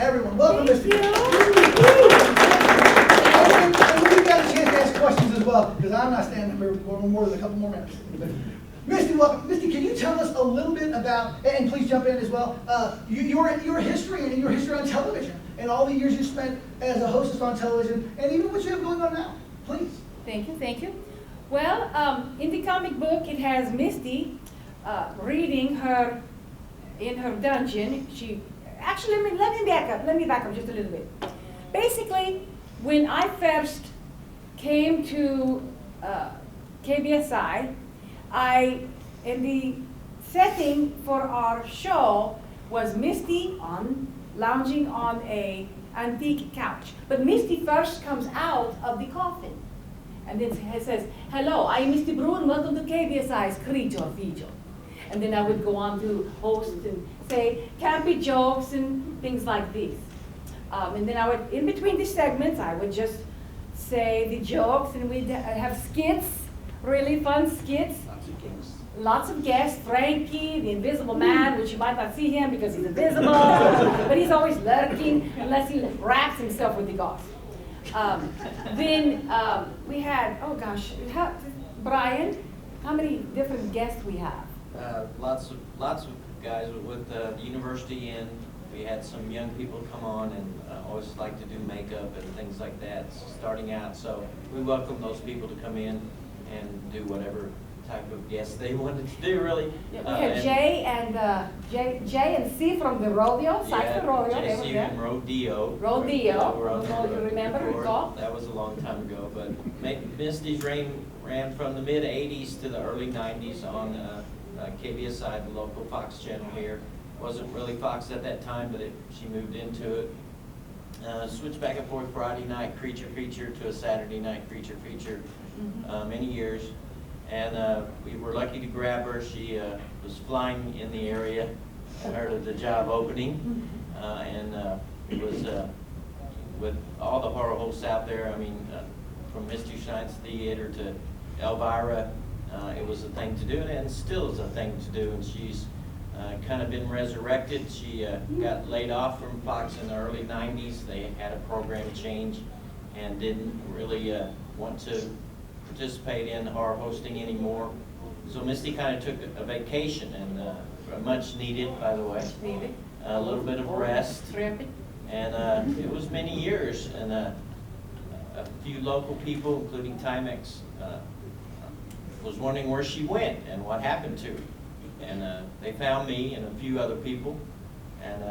everyone. Welcome, Misty. Thank And we've got a chance to ask questions as well, because I'm not standing for more than a couple more minutes. Misty, welcome. Misty, can you tell us a little bit about, and please jump in as well, your history and your history on television, and all the years you spent as a hostess on television, and even what you have going on now, please. Thank you, thank you. Well, in the comic book, it has Misty reading her in her dungeon. Actually, let me back up just a little bit. Basically, when I first came to KBSI, in the setting for our show was Misty lounging on a antique couch. But Misty first comes out of the coffin. And then it says, "Hello, I'm Misty Brew and welcome to KBSI's Creature Feature." And then I would go on to host and say campy jokes and things like this. And then I would, in between the segments, I would just say the jokes, and we'd have skits, really fun skits. Lots of guests. Frankie, the Invisible Man, which you might not see him because he's invisible, but he's always lurking unless he wraps himself with the gauze. Then we had, oh gosh, Brian, how many different guests we have? Lots of guys with the university, and we had some young people come on, and always like to do makeup and things like that, starting out. So we welcome those people to come in and do whatever type of guests they wanted to do, really. Yeah, we had Jay and C from the rodeo, Cypher Rodeo. JC and Rodeo. You remember, recall? That was a long time ago, but Misty's reign ran from the mid-'80s to the early '90s on KBSI, the local Fox channel here. Wasn't really Fox at that time, but she moved into it. Switched back and forth Friday night creature feature to a Saturday night creature feature many years. And we were lucky to grab her. She was flying in the area. I heard of the job opening. And it was with all the horror hosts out there, I mean, from Mystery Science Theater to Elvira, it was a thing to do, and still is a thing to do. And she's kind of been resurrected. She got laid off from Fox in the early '90s. They had a program change and didn't really want to participate in horror hosting anymore. So Misty kind of took a vacation, and much needed, by the way. Needed. A little bit of rest. Terrific. And it was many years, and a few local people, including Timex, was wondering where she went and what happened to her. And they found me and a few other people. And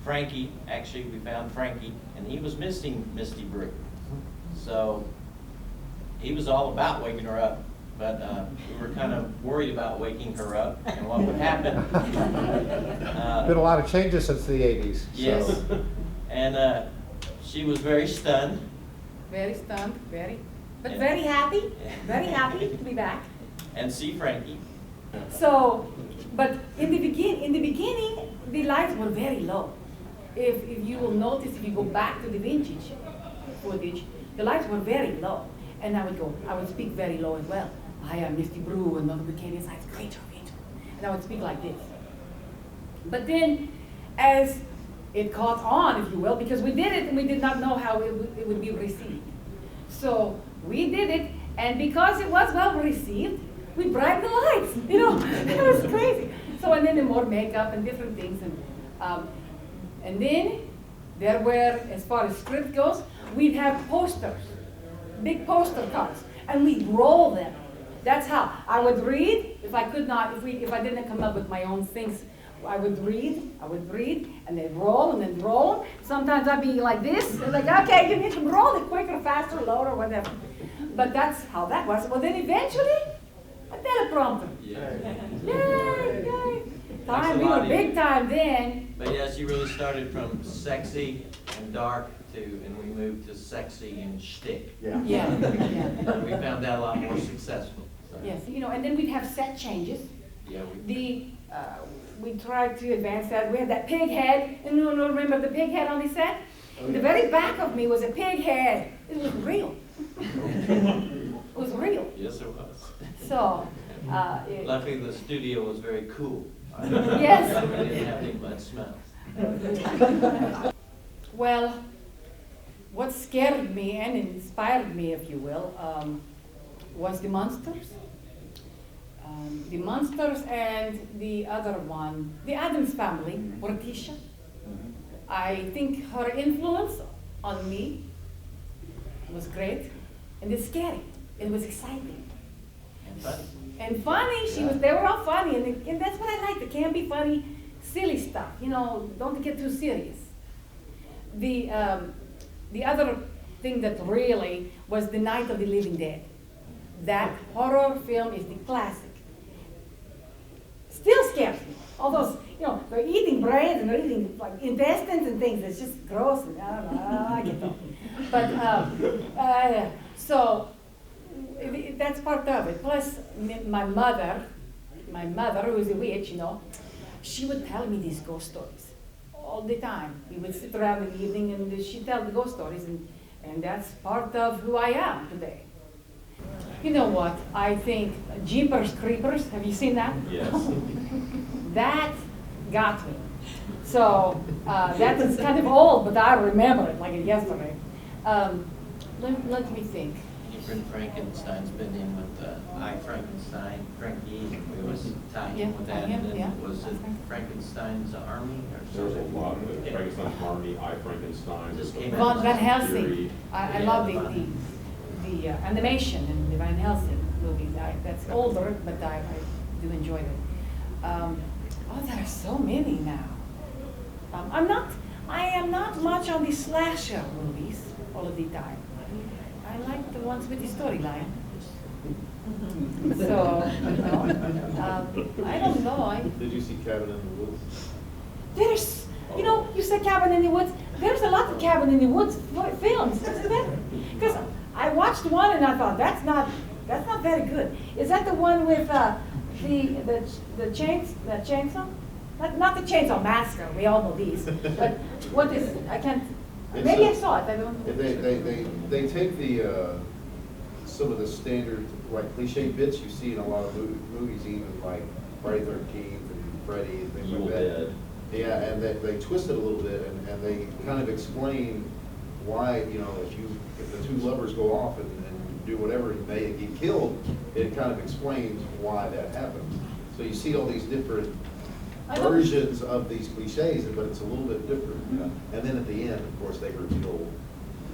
Frankie, actually we found Frankie, and he was missing Misty Brew. So he was all about waking her up, but we were kind of worried about waking her up and what would happen. Been a lot of changes since the '80s. Yes, so. And she was very stunned. Very stunned, but very happy to be back. And see Frankie. So, but in the beginning, the lights were very low. If you will notice, if you go back to the vintage footage, the lights were very low. And I would speak very low as well. "Hi, I'm Misty Brew, and welcome to KBSI's Creature Feature." And I would speak like this. But then, as it caught on, if you will, because we did it and we did not know how it would be received. So we did it, and because it was well received, we bribed the lights. You know, it was crazy. So, and then the more makeup and different things, and then there were, as far as script goes, we'd have posters. Big poster cards, and we'd roll them. That's how I would read. If I didn't come up with my own things, I would read, and then roll. Sometimes I'd be like this, and like, okay, you need to roll it quicker, faster, lower, whatever. But that's how that was. Well, then eventually, a teleprompter. Yay! Time, we were big time then. But yes, you really started from sexy and dark and we moved to sexy and shtick. Yeah. We found that a lot more successful. So. Yes, and then we'd have set changes. Yeah. We tried to advance that. We had that pig head. And you remember the pig head on the set? Oh, In the very back of me was a pig head. It was real. It was real. Yes, it was. So, luckily the studio was very cool. Yes. We didn't have any bad smells. Well, what scared me and inspired me, if you will, was the monsters. The monsters and the other one, the Addams Family, Morticia. I think her influence on me was great, and it's scary. It was exciting. And funny. And funny, they were all funny, and that's what I like. They can be funny, silly stuff, don't get too serious. The other thing that really was The Night of the Living Dead. That horror film is the classic. Still scares me. All those, they're eating brains and they're eating like intestines and things. It's just gross, and I don't know, I get them. But, so, that's part of it. Plus, my mother, who is a witch, she would tell me these ghost stories all the time. We would sit around in the evening and she'd tell the ghost stories, and that's part of who I am today. You know what? I think Jeepers Creepers, have you seen that? Yes. That got me. So that is kind of old, but I remember it like yesterday. Let me think. Different Frankenstein's been in with I, Frankenstein, Frankie, we was tying with that, and then was it Frankenstein's Army or There was a something? lot of it. Frankenstein's Army, I, Frankenstein. Just came Von out. Van Helsing. Theory. I Yeah, love the the animation in the Van Helsing movies. That's older, but I do enjoy it. There are so many now. I am not much on the slasher movies all of the time. I like the ones with the storyline. So, I don't know. Did you see Cabin in the Woods? There's, you said Cabin in the Woods. There's a lot of Cabin in the Woods films, isn't there? Because I watched one and I thought that's not very good. Is that the one with the chainsaw? Not the Chainsaw Massacre. We all know these. But what is it? I can't. Maybe I saw it. I don't. They take the some of the standard like cliche bits you see in a lot of movies, even like Friday 13th and Freddy and things Evil like that. Dead. Yeah, and they twist it a little bit, and they kind of explain why, if the two lovers go off and do whatever and they get killed, it kind of explains why that happens. So you see all these different versions of these cliches, but it's a little bit different. And then at the end, of course, they reveal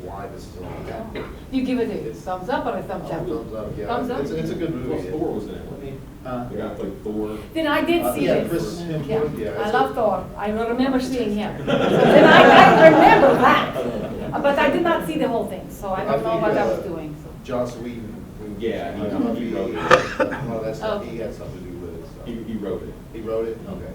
why this is all happening. You give it a thumbs up or a thumbs down? Thumbs up, yeah. Thumbs up? It's a good Well, movie. Thor was in it, wasn't he? The guy played Thor. Then I did see Yeah, it. Chris Hemsworth, yeah. I love Thor. I remember seeing him. So then I remember that. But I did not see the whole thing, so I don't know what I was doing. So. Joss Whedon. Yeah, he wrote it. Well, that's Oh. he had something to do with it. So. He wrote it. He wrote it? Okay.